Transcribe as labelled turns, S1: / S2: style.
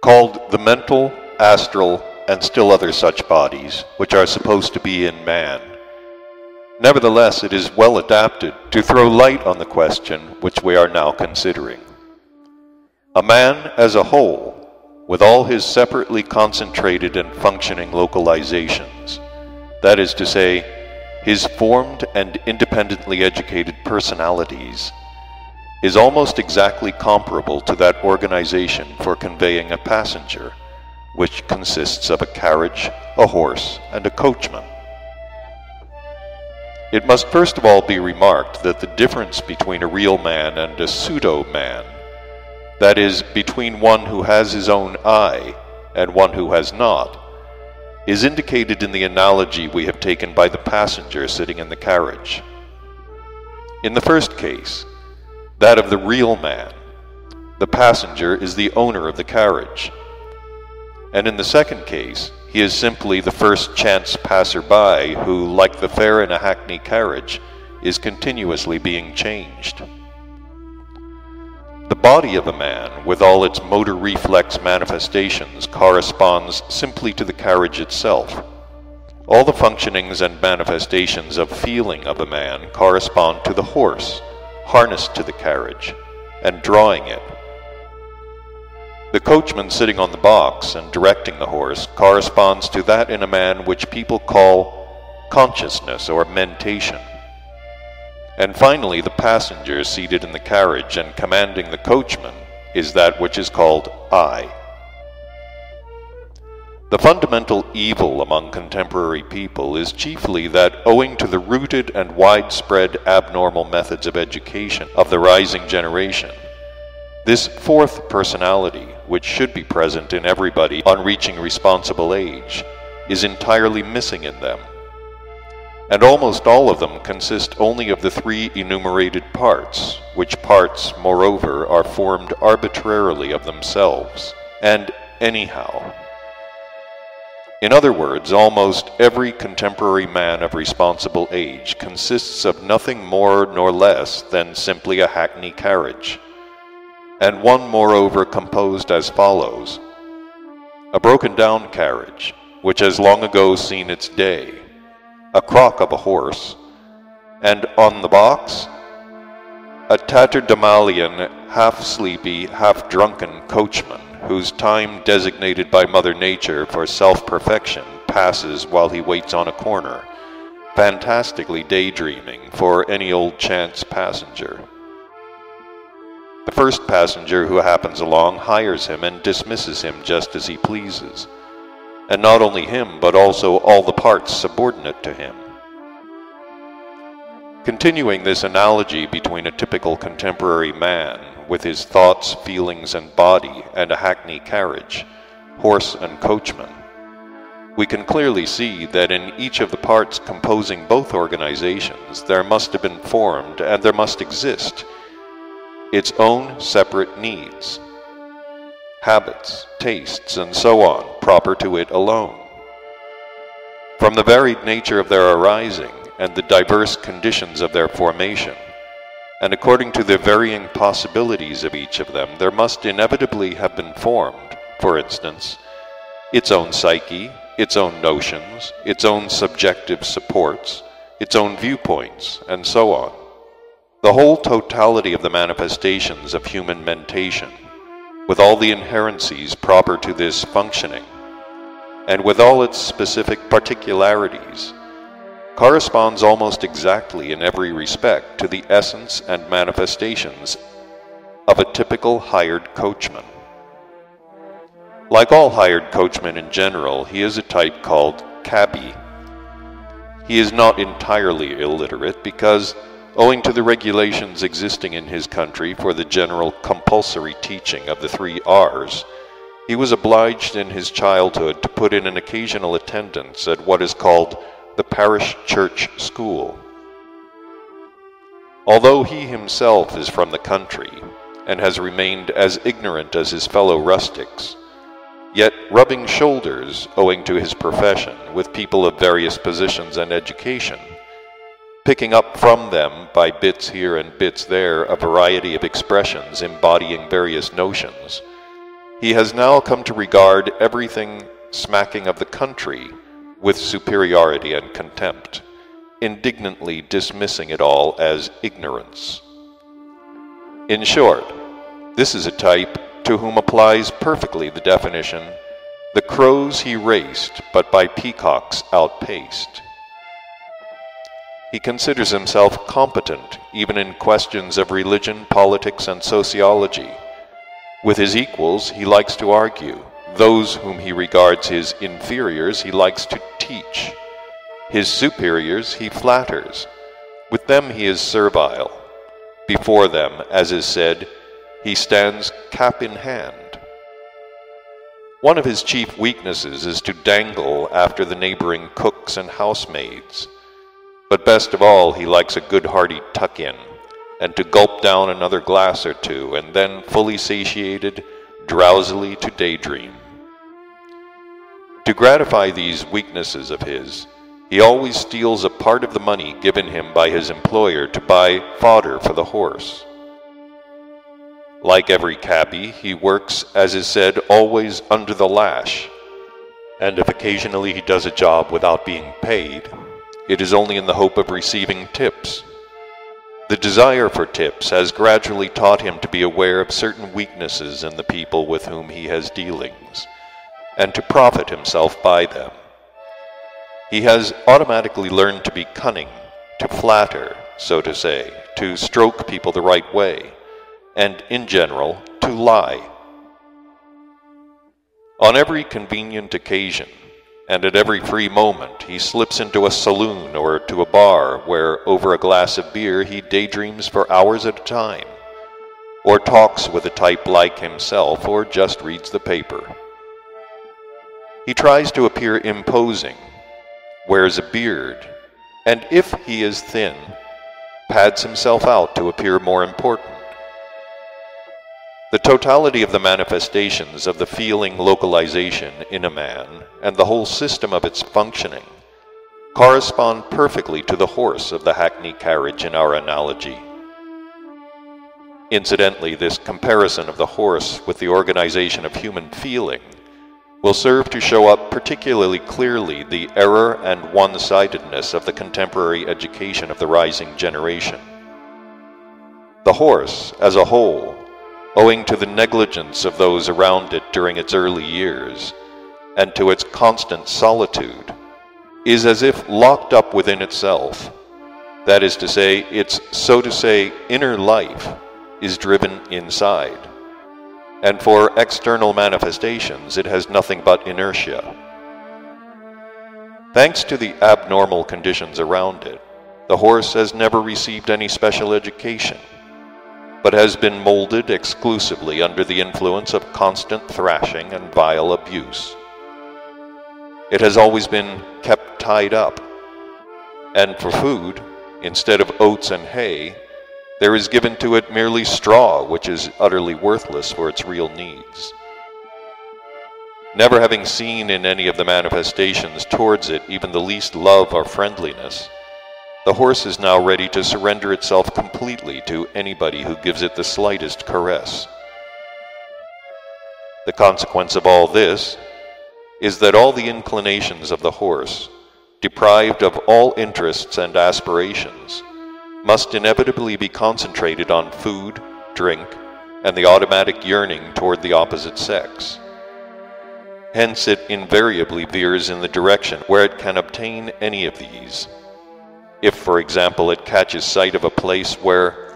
S1: called the mental, astral, and still other such bodies, which are supposed to be in man. Nevertheless, it is well adapted to throw light on the question which we are now considering. A man as a whole, with all his separately concentrated and functioning localizations, that is to say, his formed and independently educated personalities, is almost exactly comparable to that organization for conveying a passenger, which consists of a carriage, a horse, and a coachman. It must first of all be remarked that the difference between a real man and a pseudo-man, that is, between one who has his own eye and one who has not, is indicated in the analogy we have taken by the passenger sitting in the carriage. In the first case, that of the real man, the passenger is the owner of the carriage, and in the second case, he is simply the first chance passer-by who, like the fare in a hackney carriage, is continuously being changed. The body of a man, with all its motor reflex manifestations, corresponds simply to the carriage itself. All the functionings and manifestations of feeling of a man correspond to the horse, harnessed to the carriage, and drawing it. The coachman sitting on the box and directing the horse corresponds to that in a man which people call consciousness or mentation. And finally, the passenger seated in the carriage and commanding the coachman is that which is called I. The fundamental evil among contemporary people is chiefly that, owing to the rooted and widespread abnormal methods of education of the rising generation, this fourth personality, which should be present in everybody on reaching responsible age, is entirely missing in them. And almost all of them consist only of the three enumerated parts, which parts, moreover, are formed arbitrarily of themselves, and anyhow. In other words, almost every contemporary man of responsible age consists of nothing more nor less than simply a hackney carriage, and one moreover composed as follows: a broken-down carriage, which has long ago seen its day, a crock of a horse, and on the box, a tatterdemalion, half-sleepy, half-drunken coachman, whose time designated by Mother Nature for self-perfection passes while he waits on a corner, fantastically daydreaming for any old chance passenger. The first passenger who happens along hires him and dismisses him just as he pleases, and not only him, but also all the parts subordinate to him. Continuing this analogy between a typical contemporary man, with his thoughts, feelings, and body, and a hackney carriage, horse and coachman, we can clearly see that in each of the parts composing both organizations there must have been formed, and there must exist, its own separate needs, habits, tastes, and so on, proper to it alone. From the varied nature of their arising and the diverse conditions of their formation, and according to the varying possibilities of each of them, there must inevitably have been formed, for instance, its own psyche, its own notions, its own subjective supports, its own viewpoints, and so on. The whole totality of the manifestations of human mentation, with all the inherencies proper to this functioning, and with all its specific particularities, corresponds almost exactly in every respect to the essence and manifestations of a typical hired coachman. Like all hired coachmen in general, he is a type called cabby. He is not entirely illiterate because, owing to the regulations existing in his country for the general compulsory teaching of the 3 R's, he was obliged in his childhood to put in an occasional attendance at what is called the parish church school. Although he himself is from the country, and has remained as ignorant as his fellow rustics, yet rubbing shoulders, owing to his profession, with people of various positions and education, picking up from them, by bits here and bits there, a variety of expressions embodying various notions, He has now come to regard everything smacking of the country with superiority and contempt, indignantly dismissing it all as ignorance. In short, this is a type to whom applies perfectly the definition, "The crows he raced, but by peacocks outpaced." He considers himself competent even in questions of religion, politics, and sociology. With his equals, he likes to argue. Those whom he regards his inferiors, he likes to teach. His superiors, he flatters. With them, he is servile. Before them, as is said, he stands cap in hand. One of his chief weaknesses is to dangle after the neighboring cooks and housemaids. But best of all, he likes a good hearty tuck-in, and to gulp down another glass or two, and then, fully satiated, drowsily to daydream. To gratify these weaknesses of his, he always steals a part of the money given him by his employer to buy fodder for the horse. Like every cabby, he works, as is said, always under the lash, and if occasionally he does a job without being paid, it is only in the hope of receiving tips. The desire for tips has gradually taught him to be aware of certain weaknesses in the people with whom he has dealings, and to profit himself by them. He has automatically learned to be cunning, to flatter, so to say, to stroke people the right way, and, in general, to lie. On every convenient occasion, and at every free moment, he slips into a saloon or to a bar where, over a glass of beer, he daydreams for hours at a time, or talks with a type like himself, or just reads the paper. He tries to appear imposing, wears a beard, and if he is thin, pads himself out to appear more important. The totality of the manifestations of the feeling localization in a man, and the whole system of its functioning, correspond perfectly to the horse of the hackney carriage in our analogy. Incidentally, this comparison of the horse with the organization of human feeling will serve to show up particularly clearly the error and one-sidedness of the contemporary education of the rising generation. The horse, as a whole, owing to the negligence of those around it during its early years, and to its constant solitude, is as if locked up within itself. That is to say, its, so to say, inner life is driven inside, and for external manifestations it has nothing but inertia. Thanks to the abnormal conditions around it, the horse has never received any special education, but has been molded exclusively under the influence of constant thrashing and vile abuse. It has always been kept tied up, and for food, instead of oats and hay, there is given to it merely straw, which is utterly worthless for its real needs. Never having seen in any of the manifestations towards it even the least love or friendliness, the horse is now ready to surrender itself completely to anybody who gives it the slightest caress. The consequence of all this is that all the inclinations of the horse, deprived of all interests and aspirations, must inevitably be concentrated on food, drink, and the automatic yearning toward the opposite sex. Hence it invariably veers in the direction where it can obtain any of these. If, for example, it catches sight of a place where,